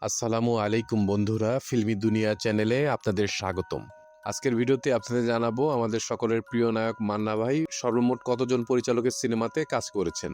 আসসালামু আলাইকুম বন্ধুরা, ফিল্মি দুনিয়া চ্যানেলে আপনাদের স্বাগতম। আজকের ভিডিওতে আপনাদের জানাবো আমাদের সকলের প্রিয় নায়ক মান্না ভাই সর্বমোট কতজন পরিচালকের সিনেমাতে কাজ করেছেন।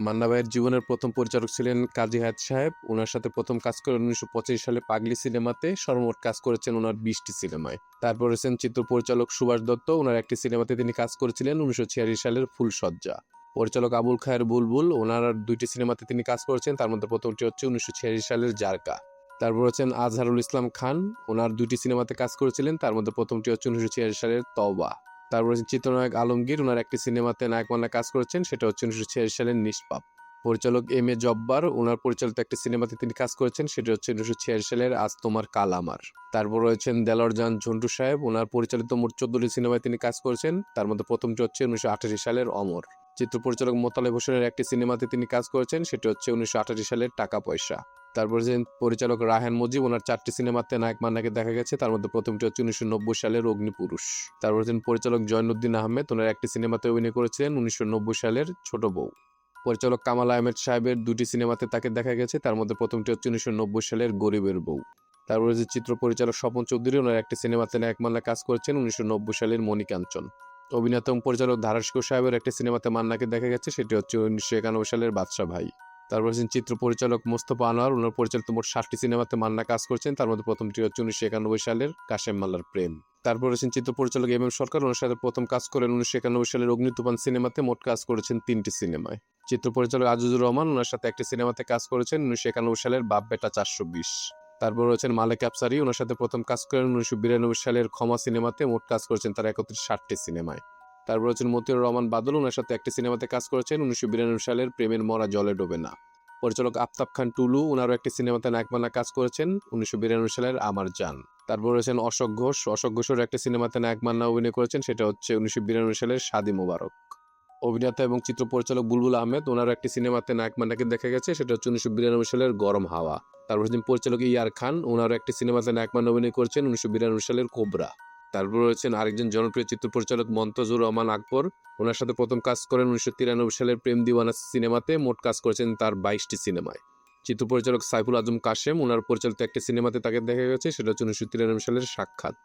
মান্না ভাইয়ের জীবনের প্রথম পরিচালক ছিলেন কাজী হায়াৎ সাহেব। ওনার সাথে প্রথম কাজ করেন 1985 সালে পাগলি সিনেমাতে। সর্বমোট কাজ করেছেন ওনার 20টি সিনেমায়। তারপর রয়েছেন চিত্র পরিচালক সুভাষ দত্ত। ওনার একটি সিনেমাতে তিনি কাজ করেছিলেন 1946 সালের ফুলসজ্জা। পরিচালক আবুল খায়ের বুলবুল, ওনার 2টি সিনেমাতে তিনি কাজ করেছেন। তার মধ্যে প্রথমটি হচ্ছে 1946 সালের জারকা। তারপর হচ্ছেন আজহারুল ইসলাম খান, ওনার 2টি সিনেমাতে কাজ করেছিলেন। তার মধ্যে প্রথমটি হচ্ছে 1946 সালের তওবা। তারপর হচ্ছেন চিত্রনায়ক আলমগীর, ওনার একটি সিনেমাতে নায়ক মান্না কাজ করেছেন, সেটা হচ্ছে 1946 সালের নিষ্পাপ। পরিচালক এম এ জব্বার, ওনার পরিচালিত একটি সিনেমাতে তিনি কাজ করেছেন, সেটা হচ্ছে 1946 সালের আজ তোমার কাল আমার। তারপর রয়েছেন দেলোয়ার জান ঝন্টু সাহেব, ওনার পরিচালিত মোট 14টি সিনেমায় তিনি কাজ করেছেন। তার মধ্যে প্রথমটি হচ্ছে 1988 সালের অমর। চিত্র পরিচালক মোতালেব হোসেনের একটি সিনেমাতে তিনি কাজ করেছেন, সেটি হচ্ছে 1988 সালের টাকা পয়সা। তারপর যে পরিচালক রায়হান মুজিব, ওনার 4টি সিনেমাতে নায়ক মান্নাকে দেখা গেছে। তার মধ্যে প্রথমটি হচ্ছে 1990 সালের অগ্নিপুরুষ। তারপর পরিচালক জয়নুদ্দিন আহমেদ, ওনার একটি সিনেমাতে অভিনয় করেছিলেন 1990 সালের ছোট বউ। পরিচালক কামাল আহমেদ সাহেবের 2টি সিনেমাতে তাকে দেখা গেছে। তার মধ্যে প্রথমটি হচ্ছে 1990 সালের গরিবের বউ। তারপরে যে চিত্র পরিচালক স্বপন চৌধুরী, ওনার একটি সিনেমাতে নায়ক মান্না কাজ করেছেন 1990 সালের মণিকাঞ্চন। অভিনেতা এবং পরিচালক ধারাশিকো সাহেবের একটি সিনেমাতে মান্নাকে দেখা গেছে, সেটি হচ্ছে 1991 সালের বাদশা ভাই। তারপর চিত্র পরিচালক মোস্তফা আনোয়ার, ওনার পরিচালিত মোট 7টি সিনেমাতে মান্না কাজ করছেন। তার মধ্যে প্রথমটি হচ্ছে 1991 সালের কাশেম মাল্লার প্রেম। তারপর চিত্র পরিচালক এম এম সরকার, ওনার সাথে প্রথম কাজ করেন 1991 সালের অগ্নিতুফান সিনেমাতে। মোট কাজ করেছেন 3টি সিনেমায়। চিত্র পরিচালক আজিজুর রহমান, ওনার সাথে একটি সিনেমাতে কাজ করেছেন 1991 সালের বাপ বেটা 420। তারপর রয়েছেন মালেক আফসারি, ওনার সাথে প্রথম কাজ করেন 1992 সালের ক্ষমা সিনেমাতে। মোট কাজ করেছেন তার 60টি সিনেমায়। তারপর হচ্ছেন মতিউর রহমান বাদল, ওনার সাথে একটি সিনেমাতে কাজ করেছেন 1992 সালের প্রেমের মরা জলে ডোবে না। পরিচালক আফতাব খান টুলু, ওনারও একটি সিনেমাতে নায়ক মান্না কাজ করেছেন 1992 সালের আমার জান। তারপর রয়েছেন অশোক ঘোষ, অশোক ঘোষের একটি সিনেমাতে নায়ক মান্না অভিনয় করেছেন, সেটা হচ্ছে 1992 সালের শাদি মোবারক। অভিনেতা এবং চিত্র পরিচালক বুলবুল আহমেদ, ওনার একটি সিনেমাতে নায়ক মান্নাকে দেখা গেছে, সেটা হচ্ছে 1992 সালের গরম হাওয়া। তারপর পরিচালক ইয়ার খান, ওনার একটি সিনেমাতে নায়ক মান্না অভিনয় করেছেন 1992 সালের কোবরা। তারপর রয়েছেন আরেকজন জনপ্রিয় চিত্র পরিচালক মন্তজুর রহমান আকবর, ওনার সাথে প্রথম কাজ করেন 1993 সালের প্রেম দিওয়ানা সিনেমাতে। মোট কাজ করেছেন তার 22টি সিনেমায়। চিত্র পরিচালক সাইফুল আজম কাশেম, ওনার পরিচালিত একটি সিনেমাতে তাকে দেখা গেছে, সেটা হচ্ছে 1993 সালের সাক্ষাৎ।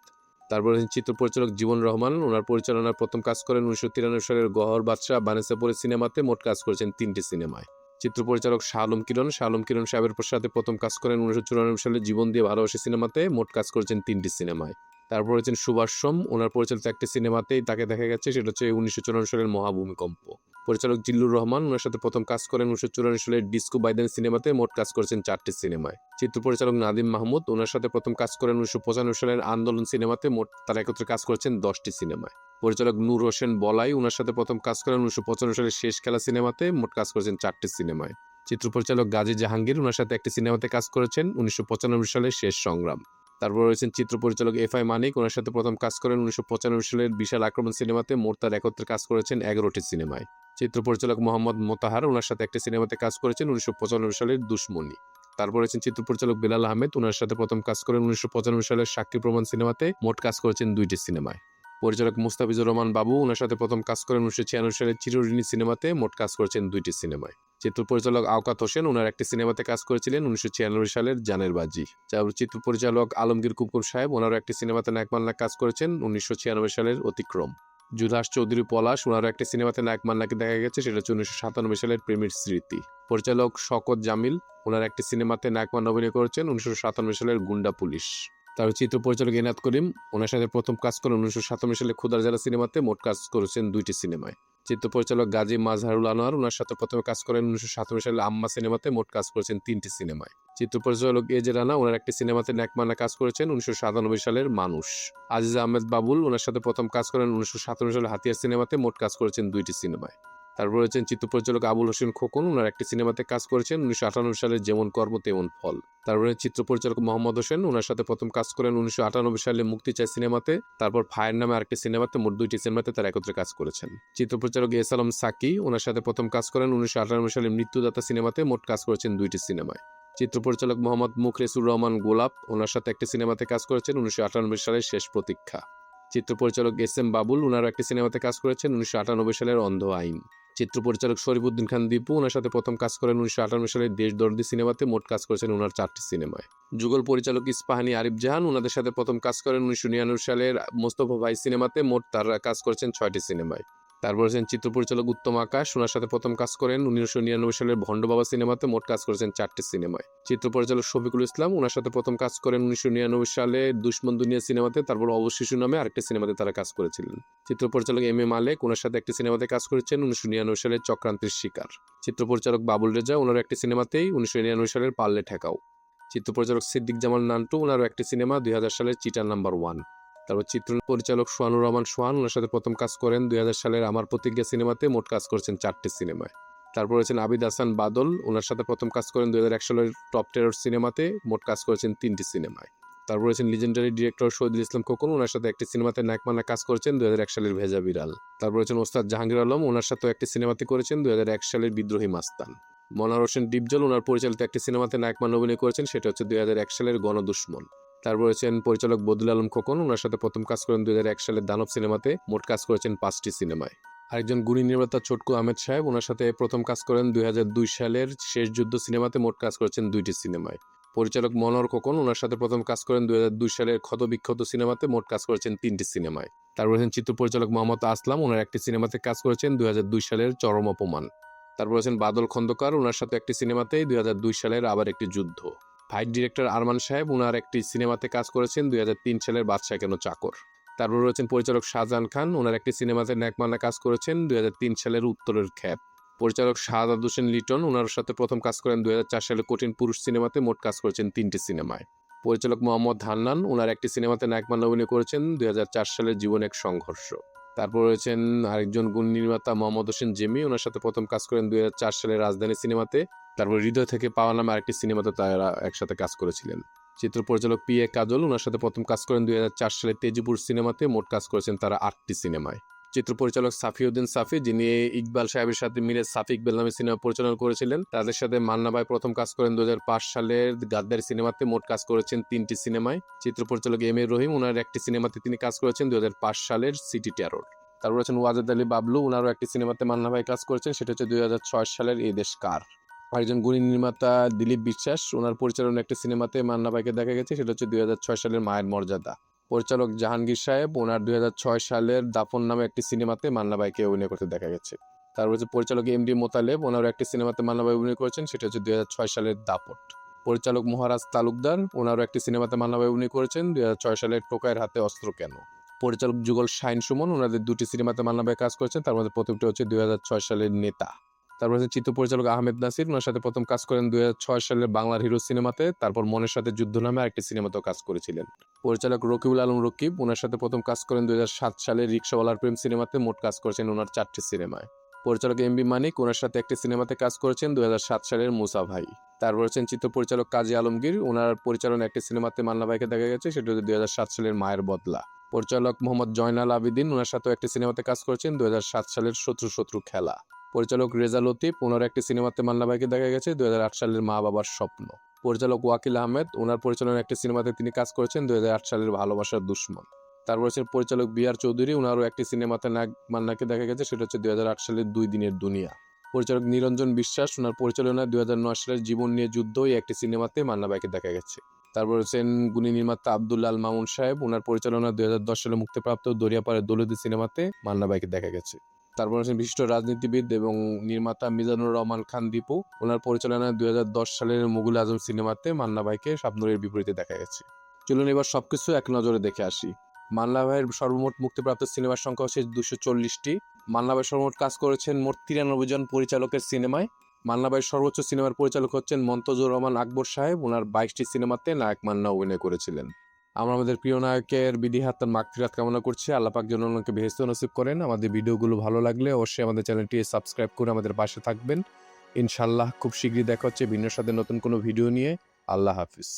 তারপরে চিত্র পরিচালক জীবন রহমান, ওনার পরিচালনার প্রথম কাজ করেন 1993 সালের গহর বাদশাহ বানেসাপুরের সিনেমাতে। মোট কাজ করেছেন 3টি সিনেমায়। চিত্র পরিচালক শাহ আলম কিরণ, শাহ আলম কিরণ সাহেবের সাথে প্রথম কাজ করেন 1994 সালে জীবন দিয়ে ভালোবাসি সিনেমাতে। মোট কাজ করেছেন 3টি সিনেমায়। তারপর হচ্ছেন সুভাষ সোম, ওনার পরিচালিত একটি সিনেমাতেই তাকে দেখা গেছে, সেটা হচ্ছে 1994 সালের মহাভূমিকম্প। পরিচালক জিল্লুর রহমান, ওনার সাথে প্রথম কাজ করেন 1994 সালের ডিস্কো বাইদেন সিনেমাতে। মোট কাজ করেছেন 4টি সিনেমায়। চিত্র পরিচালক নাদিম মাহমুদ, ওনার সাথে প্রথম কাজ করেন 1995 সালের আন্দোলন সিনেমাতে। মোট তারা একত্রে কাজ করেছেন 10টি সিনেমায়। পরিচালক নূর হোসেন বলাই, ওনার সাথে প্রথম কাজ করেন 1995 সালের শেষ খেলা সিনেমাতে। মোট কাজ করেছেন 4টি সিনেমায়। চিত্র পরিচালক গাজী জাহাঙ্গীর, ওনার সাথে একটি সিনেমাতে কাজ করেছেন 1995 সালের শেষ সংগ্রাম। তারপর রয়েছেন চিত্র পরিচালক এফ আই মানিক, ওনার সাথে প্রথম কাজ করেন 1995 সালের বিশাল আক্রমণ সিনেমাতে। মোট তার একত্রে কাজ করেছেন 11টি সিনেমায়। চিত্র পরিচালক মোহাম্মদ মোতাহার, ওনার সাথে একটি সিনেমাতে কাজ করেছেন 1995 সালের দুশ্মনী। তারপর রয়েছেন চিত্র পরিচালক বেলাল আহমেদ, ওনার সাথে প্রথম কাজ করেন 1995 সালের সাক্ষী প্রমাণ সিনেমাতে। মোট কাজ করেছেন 2টি সিনেমায়। পরিচালক মুস্তাফিজুর রহমান বাবু, ওনার সাথে প্রথম কাজ করেন 1996 সালের চিরঋণী সিনেমাতে। মোট কাজ করেছেন 2টি সিনেমায়। চিত্র পরিচালক আওকাত হোসেন, ওনার একটি সিনেমাতে কাজ করেছিলেন 1996 সালের জানের বাজি। চিত্র পরিচালক আলমগীর কুকুর সাহেব, ওনারও একটি সিনেমাতে নায়ক মান্না কাজ করেছেন 1996 সালের অতিক্রম। জুলহাস চৌধুরী পলাশ, ওনারও একটি সিনেমাতে নায়ক মান্নাকে দেখা গেছে, সেটা হচ্ছে 1997 সালের প্রেমের স্মৃতি। পরিচালক শকত জামিল, ওনার একটি সিনেমাতে নায়ক মান্না অভিনয় করেছেন 1997 সালের গুন্ডা পুলিশ। তার চিত্র পরিচালক এনাদ করিম, ওনার সাথে প্রথম কাজ করেন 1997 সালে খুদার জেলা সিনেমাতে। মোট কাজ করেছেন 2টি সিনেমায়। চিত্র পরিচালক গাজী মাজহারুল আনোয়ার, ওনার সাথে প্রথমে কাজ করেন 1997 সালে আম্মা সিনেমাতে। মোট কাজ করেছেন 3টি সিনেমায়। চিত্র পরিচালক এ জে রানা, ওনার একটি সিনেমাতে নায়ক মান্না কাজ করেছেন 1997 সালের মানুষ। আজিজ আহমেদ বাবুল, ওনার সাথে প্রথম কাজ করেন 1997 সালে হাতিয়ার সিনেমাতে। মোট কাজ করেছেন 2টি সিনেমায়। তারপর রয়েছেন চিত্র পরিচালক আবুল হোসেন খোকন, ওনার একটি সিনেমাতে কাজ করেছেন 1998 সালের যেমন কর্ম তেমন ফল। তারপরে চিত্র পরিচালক মোহাম্মদ হোসেন, ওনার সাথে প্রথম কাজ করেন 1998 সালে মুক্তি চাই সিনেমাতে। তারপর ফায়ার নামে আরেকটি সিনেমাতে। মোট 2টি সিনেমাতে তারা একত্রে কাজ করেছেন। চিত্র পরিচালক এস আলম সাকি, ওনার সাথে প্রথম কাজ করেন 1998 সালে মৃত্যুদাতা সিনেমাতে। মোট কাজ করেছেন 2টি সিনেমায়। চিত্র পরিচালক মোহাম্মদ মুখলেসুর রহমান গোলাপ, ওনার সাথে একটি সিনেমাতে কাজ করেছেন 1998 সালের শেষ প্রতীক্ষা। চিত্র পরিচালক এস এম বাবুল, ওনার একটি সিনেমাতে কাজ করেছেন 1998 সালের অন্ধ আইন। চিত্র পরিচালক শরীফউদ্দিন খান দীপু, ওনার সাথে প্রথম কাজ করেন 1958 সালের দেশদর্দি সিনেমাতে, মোট কাজ করেছেন ওনার 4টি সিনেমায়। যুগল পরিচালক ইস্পাহানি আরিফ জাহান, ওনাদের সাথে প্রথম কাজ করেন 1999 সালের মোস্তফা ভাই সিনেমাতে, মোট তারা কাজ করেছেন 6টি সিনেমায়। তারপর আছেন চিত্র পরিচালক উত্তম আকাশ, ওনার সাথে প্রথম কাজ করেন 1999 সালের ভণ্ড বাবা সিনেমাতে, মোট কাজ করেছেন 4টি সিনেমায়। চিত্র পরিচালক শফিকুল ইসলাম, ওনার সাথে প্রথম কাজ করেন 1999 সালে দুশ্মন দুনিয়া সিনেমাতে, তারপর অবশিশু নামে আরেকটি সিনেমাতে তারা কাজ করেছিলেন। চিত্র পরিচালক এম এ মালেক, ওনার সাথে একটি সিনেমাতে কাজ করেছেন 1999 সালের চক্রান্তের শিকার। চিত্র পরিচালক বাবুল রেজা, ওনার একটি সিনেমাতেই 1999 সালের পারলে ঠেকাও। চিত্র পরিচালক সিদ্দিক জামাল নান্টু, ওনারও একটি সিনেমা 2000 সালের চিটার নাম্বার 1। তারপর চিত্র পরিচালক সোহানুর রহমান সোহান, ওনার সাথে প্রথম কাজ করেন 2000 সালের আমার প্রতিজ্ঞা সিনেমাতে, মোট কাজ করেছেন 4টি সিনেমায়। তারপর আছেন আবিদ হাসান বাদল, ওনার সাথে প্রথম কাজ করেন 2001 সালের টপ টেরর সিনেমাতে, মোট কাজ করেছেন 3টি সিনেমায়। তারপর আছেন লিজেন্ডারি ডিরেক্টর শহীদুল ইসলাম খোকন, ওনার সাথে একটি সিনেমাতে নায়কমান্না কাজ করেছেন 2001 সালের ভেজা বিড়াল। তারপর আছেন ওস্তাদ জাহাঙ্গীর আলম, ওনার সাথে একটি সিনেমাতে করেছেন 2001 সালের বিদ্রোহী মাস্তান। মনোয়ার হোসেন ডিপজল, ওনার পরিচালিত একটি সিনেমাতে নায়কমান্না অভিনয় করেছেন, সেটা হচ্ছে 2001 সালের গণদুশ্মন। তারপর আছেন পরিচালক বদুল আলম খোকন, ওনার সাথে প্রথম কাজ করেন 2001 সালের দানব সিনেমাতে, মোট কাজ করেছেন 5টি সিনেমায়। আরেকজন গুণী নির্মাতা ছোটকু আহমেদ সাহেব, ওনার সাথে প্রথম কাজ করেন 2002 সালের শেষ যুদ্ধ সিনেমাতে, মোট কাজ করেছেন 2টি সিনেমায়। পরিচালক মনোহর খোকন, ওনার সাথে প্রথম কাজ করেন 2002 সালের ক্ষতবিক্ষত সিনেমাতে, মোট কাজ করেছেন 3টি সিনেমায়। তারপর আছেন চিত্র পরিচালক মোহাম্মদ আসলাম, ওনার একটি সিনেমাতে কাজ করেছেন 2002 সালের চরম অপমান। তারপর আছেন বাদল খন্দকার, ওনার সাথে একটি সিনেমাতেই 2002 সালের আবার একটি যুদ্ধ। ফাইট ডিরেক্টর আরমান সাহেব, ওনার একটি সিনেমাতে কাজ করেছেন 2003 সালের বাদশা কেন চাকর। তারপর রয়েছেন পরিচালক শাহজাহান খান, ওনার একটি সিনেমাতে নায়কমান্না কাজ করেছেন 2003 সালের উত্তরের খ্যাপ। পরিচালক শাহাদাত হোসেন লিটন, ওনার সাথে প্রথম কাজ করেন 2004 সালে কঠিন পুরুষ সিনেমাতে, মোট কাজ করেছেন 3টি সিনেমায়। পরিচালক মোহাম্মদ হান্নান, ওনার একটি সিনেমাতে নায়কমান্না অভিনয় করেছেন 2004 সালের জীবন এক সংঘর্ষ। তারপর রয়েছেন আরেকজন গুণ নির্মাতা মোহাম্মদ হোসেন জেমি, ওনার সাথে প্রথম কাজ করেন 2004 সালের রাজধানী সিনেমাতে, তারপর হৃদয় থেকে পাওয়া নামে আরেকটি সিনেমাতে তারা একসাথে কাজ করেছিলেন। চিত্র পরিচালক পি এ কাজল, ওনার সাথে প্রথম কাজ করেন 2004 সালে তেজিপুর সিনেমাতে, মোট কাজ করেছেন তারা 8টি সিনেমায়। চিত্র পরিচালক সাফিউদ্দিন সাফি, যিনি ইকবাল সাহেবের সাথে মিলে সাফি ইকবাল নামে সিনেমা পরিচালনা করেছিলেন, তাদের সাথে মান্না ভাই প্রথম কাজ করেন 2005 সালের গাদ্দার সিনেমাতে, মোট কাজ করেছেন 3টি সিনেমায়। চিত্র পরিচালক এম এ রহিম, ওনার একটি সিনেমাতে তিনি কাজ করেছেন 2005 সালের সিটি টেরর। তারপর আছেন ওয়াজেদ আলী বাবলু, ওনারও একটি সিনেমাতে মান্না ভাই কাজ করেছেন, সেটা হচ্ছে 2006 সালের এই দেশ কার। আরেকজন গুণী নির্মাতা দিলীপ বিশ্বাস, ওনার পরিচালনা একটি সিনেমাতে মান্না ভাইকে দেখা গেছে, সেটা হচ্ছে 2006 সালের মায়ের মর্যাদা। পরিচালক জাহাঙ্গীর সাহেব, ওনার 2006 সালের দাফন নামে একটি সিনেমাতে মান্না ভাইকে অভিনয় করতে দেখা গেছে। তারপর হচ্ছে পরিচালক এম ডি মোতালেব, ওনার একটি সিনেমাতে মান্না ভাই অভিনয় করেছেন, সেটা হচ্ছে 2006 সালের দাপট। পরিচালক মহারাজ তালুকদার, ওনারও একটি সিনেমাতে মান্না ভাই অভিনয় করেছেন 2006 সালের টোকাইয়ের হাতে অস্ত্র কেন। পরিচালক যুগল শাহিন সুমন, ওনাদের 2টি সিনেমাতে মান্না ভাই কাজ করেছেন, তার মধ্যে প্রথমটি হচ্ছে 2006 সালের নেতা। তারপর হচ্ছে চিত্র পরিচালক আহমেদ নাসির, ওনার সাথে প্রথম কাজ করেন 2006 সালের বাংলার হিরো সিনেমাতে, তারপর মনের সাথে যুদ্ধ নামে আরেকটি সিনেমাতেও কাজ করেছিলেন। পরিচালক রকিবুল আলম রকিব, ওনার সাথে প্রথম কাজ করেন 2007 সালের রিক্সাওয়ালার প্রেম সিনেমাতে, মোট কাজ করেছেন ওনার 4টি সিনেমায়। পরিচালক এম বি মানিক, ওনার সাথে একটি সিনেমাতে কাজ করেছেন 2007 সালের মুসা ভাই। তারপর হচ্ছেন চিত্র পরিচালক কাজী আলমগীর, ওনার পরিচালনা একটি সিনেমাতে মান্না ভাইকে দেখা গেছে, সেটা হচ্ছে 2007 সালের মায়ের বদলা। পরিচালক মোহাম্মদ জয়নাল আবিদিন, ওনার সাথেও একটি সিনেমাতে কাজ করেছেন 2007 সালের শত্রু খেলা। পরিচালক রেজা লতিফ, ওনার একটি সিনেমাতে মান্না ভাইকে দেখা গেছে 2008 সালের মা বাবার স্বপ্ন। পরিচালক ওয়াকিল আহমেদ, ওনার পরিচালনার একটি সিনেমাতে তিনি কাজ করেছেন 2008 সালের ভালোবাসার দুশ্মন। তারপর হচ্ছে পরিচালক বি আর চৌধুরী, ওনারও একটি সিনেমাতে মান্নাকে দেখা গেছে, সেটা হচ্ছে 2008 সালের 2 দিনের দুনিয়া। পরিচালক নিরঞ্জন বিশ্বাস, ওনার পরিচালনায় 2009 সালের জীবন নিয়ে যুদ্ধ এই একটি সিনেমাতে মান্না ভাইকে দেখা গেছে। তারপর হচ্ছেন গুণী নির্মাতা আব্দুল্লাহ আল মামুন সাহেব, ওনার পরিচালনায় 2010 সালে মুক্তিপ্রাপ্ত দরিয়াপাড়ের দৌলতী সিনেমাতে মান্না ভাইকে দেখা গেছে। তারপর হচ্ছেন বিশিষ্ট রাজনীতিবিদ এবং নির্মাতা মিজানুর রহমান খান দীপু, ওনার পরিচালনায় 2010 সালের মুঘল আজম সিনেমাতে মান্না ভাইকে শাবনূরের বিপরীতে দেখা গেছে। চলুন এবার সবকিছু এক নজরে দেখে আসি। মান্না ভাইয়ের সর্বমোট মুক্তিপ্রাপ্ত সিনেমার সংখ্যা হচ্ছে 240টি। মান্না ভাই সর্বমোট কাজ করেছেন মোট 93 জন পরিচালকের সিনেমায়। মান্না ভাইয়ের সর্বোচ্চ সিনেমার পরিচালক হচ্ছেন মন্তজুর রহমান আকবর সাহেব, ওনার 22টি সিনেমাতে নায়ক মান্না অভিনয় করেছিলেন। আমরা আমাদের প্রিয় নায়কের বিধিহাত মাগফিরাত কামনা করছি। আল্লাহ পাক যেন ওনাকে বেহেশত নসিব করেন। আমাদের ভিডিওগুলো ভালো লাগলে অবশ্যই আমাদের চ্যানেলটি সাবস্ক্রাইব করে আমাদের পাশে থাকবেন। ইনশাআল্লাহ খুব শীঘ্রই দেখা হচ্ছে ভিন্ন সাথে নতুন কোনো ভিডিও নিয়ে। আল্লাহ হাফিজ।